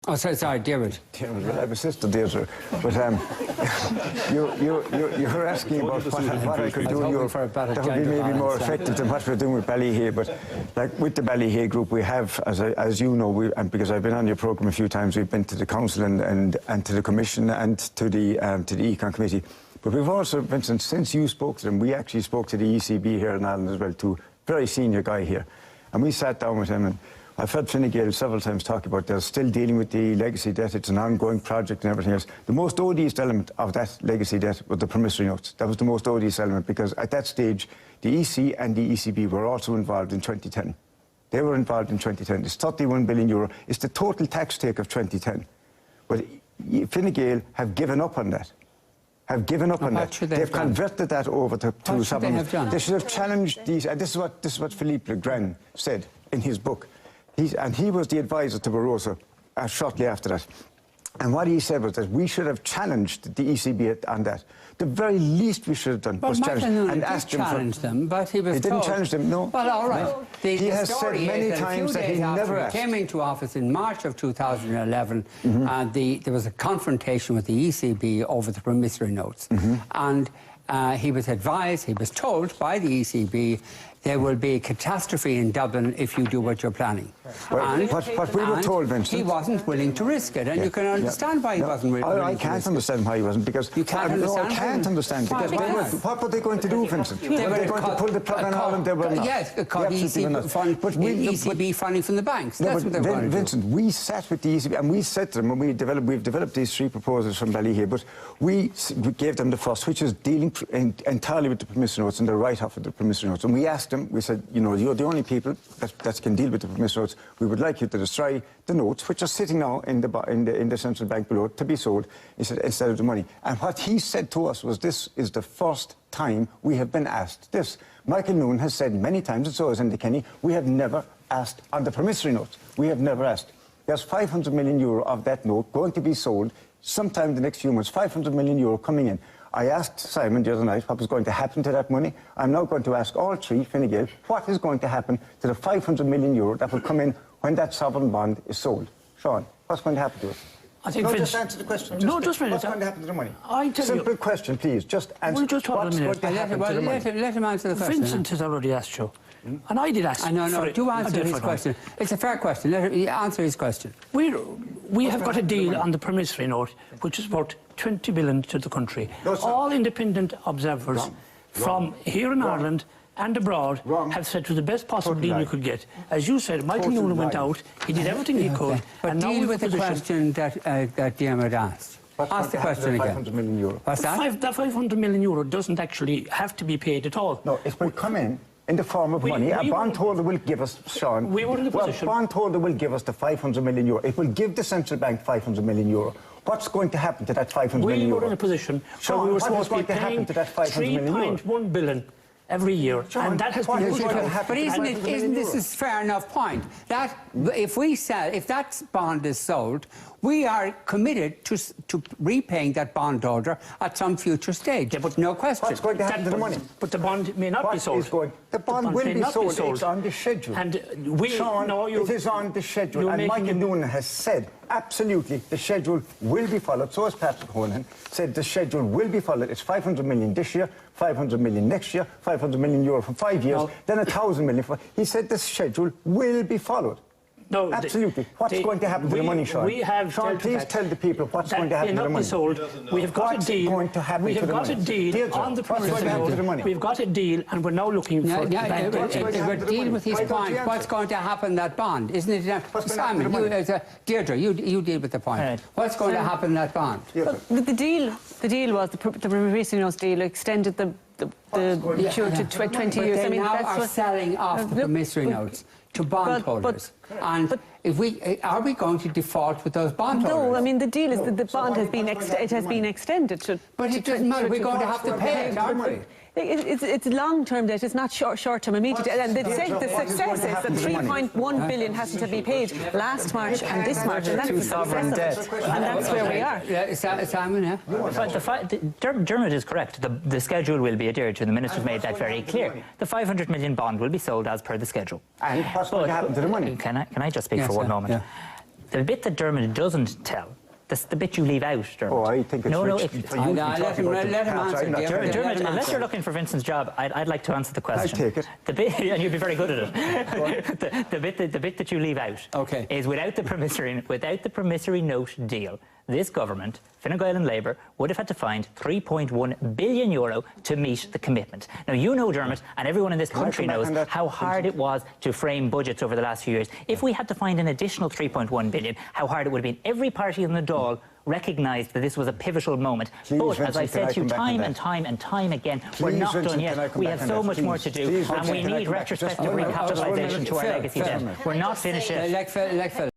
Oh, sorry, David. Well, I have a sister, Deirdre, but you're asking about what I could do that would be maybe more effective than what we're doing with Ballyhay. But like with the Ballyhay group, we have, as you know, and because I've been on your programme a few times, we've been to the council and to the commission and to the Econ committee. But we've also, Vincent, since you spoke to them, we actually spoke to the ECB here in Ireland as well, too. Very senior guy here, and we sat down with him and. I've heard Fine Gael several times talk about they're still dealing with the legacy debt. It's an ongoing project and everything else. The most odious element of that legacy debt was the promissory notes. That was the most odious element because at that stage, the EC and the ECB were also involved in 2010. They were involved in 2010. It's 31 billion euro. It's the total tax take of 2010. But Fine Gael have given up on that. They've converted that over to something. They should have challenged these. And this is what Philippe Legrand said in his book. And he was the advisor to Barroso shortly after that. And what he said was that we should have challenged the ECB on that. The very least we should have done was challenge and ask them. But he was didn't challenge them, no. Well, all right. No. He has said many times that he never asked. He came into office in March of 2011, and there was a confrontation with the ECB over the promissory notes. And he was advised, he was told by the ECB, there will be a catastrophe in Dublin if you do what you're planning. Well, what we were told, Vincent... He wasn't willing to risk it, and you can understand why he wasn't willing to risk it. I can't understand why he wasn't, because... You can't understand? No, I can't understand, because what were they going to do, Vincent? Were they going to pull the plug on Ireland? They were not. Yes, cut ECB funding from the banks. That's what they were going to do. Vincent, we sat with the ECB, and we said to them, and we've developed these three proposals from Ballyhay, but we gave them the first, which is dealing entirely with the promissory notes and the write-off of the promissory notes. And we asked them, we said, you know, you're the only people that can deal with the promissory notes. We would like you to destroy the notes, which are sitting now in the central bank below, to be sold instead of the money. And what he said to us was, this is the first time we have been asked this. Michael Noon has said many times, and so has Enda Kenny, we have never asked on the promissory notes. We have never asked. There's 500 million euro of that note going to be sold sometime in the next few months, 500 million euro coming in. I asked Simon the other night what was going to happen to that money. I'm now going to ask all three, Fine Gael, what is going to happen to the 500 million euro that will come in when that sovereign bond is sold? Sean, what's going to happen to it? I think just answer the question. Just a minute. What's going to happen to the money? Simple question, please. Just answer. Just what's going to happen to the money? Let him answer the question. Vincent has already asked you. And I did ask. No, do answer his question. It's a fair question. Let him answer his question. We have got a deal on the promissory note, which is worth 20 billion to the country. No, all independent observers from here in Ireland and abroad have said to the best possible deal you could get. As you said, Michael Noon went out, he did everything he could. But and deal with the question that Diarmuid asked. Ask the question again. 500 million euro. What's that? The 500 million euro doesn't actually have to be paid at all. No, it will come in the form of money. A bondholder will give us, Sean... We were in the position... Well, a bondholder will give us the 500 million euro. It will give the central bank 500 million euro. What's going to happen to that 500 million euro? We were in a position... Sean, we were what is going to happen to that 500 million euro? 3.1 billion every year. John, and that has been... But isn't this a fair enough point? That if that bond is sold, we are committed to repaying that bondholder at some future stage. Yeah, but no question. What's going to happen to the money? But the bond may not be sold. The bond will be sold. It's on the schedule. And Sean, it is on the schedule. And Michael Noon has said, absolutely, the schedule will be followed. So has Patrick Honan said the schedule will be followed. It's 500 million this year, 500 million next year, 500 million euro for 5 years, then 1,000 million for... He said the schedule will be followed. No, absolutely. What's going to happen to the money, Sean? Sean, please tell the people what's going to happen to the money. Sold. We have got a deal. Going to happen we have to got the a deal Deirdre, on the promissory note. We've got a deal, and we're now looking for. We're dealing with his point. What's going to happen that bond, isn't it? Simon, Deirdre, you deal with the point. Right. What's going to happen that bond? The deal was the promissory notes deal extended the maturity to 20 years. They now are selling off the promissory notes to bondholders. Are we going to default with those bondholders? No, I mean the deal is that the bond has been extended to. But it doesn't matter. We're going to have to pay it, aren't we? It's long-term debt. It's not short-term, immediate. And the success is that 3.1 billion hasn't to be paid last March and this March, and that's the success of it. And that's where we are. Simon, Dermot is correct. The schedule will be adhered to. The Minister's made that very clear. The 500 million bond will be sold as per the schedule. And what's going to happen to the money? Can I just speak for one moment? The bit that Dermot doesn't tell, that's the bit you leave out, Dermot. Oh, I think it's rich for you to be talking about let him answer. Dermot, unless you're looking for Vincent's job, I'd like to answer the question. I'll take it. The bit, and you'd be very good at it. the bit that you leave out is without the promissory note deal, this government, Fine Gael and Labour, would have had to find €3.1 billion to meet the commitment. Now, you know, Dermot, and everyone in this country knows how hard it was to frame budgets over the last few years. If we had to find an additional €3.1 billion, how hard it would have been. Every party in the Dáil recognised that this was a pivotal moment. But, as I've said to you time and time again, we're not done yet. We have so much more to do, and we need retrospective recapitalisation to our legacy debt. We're not finished yet.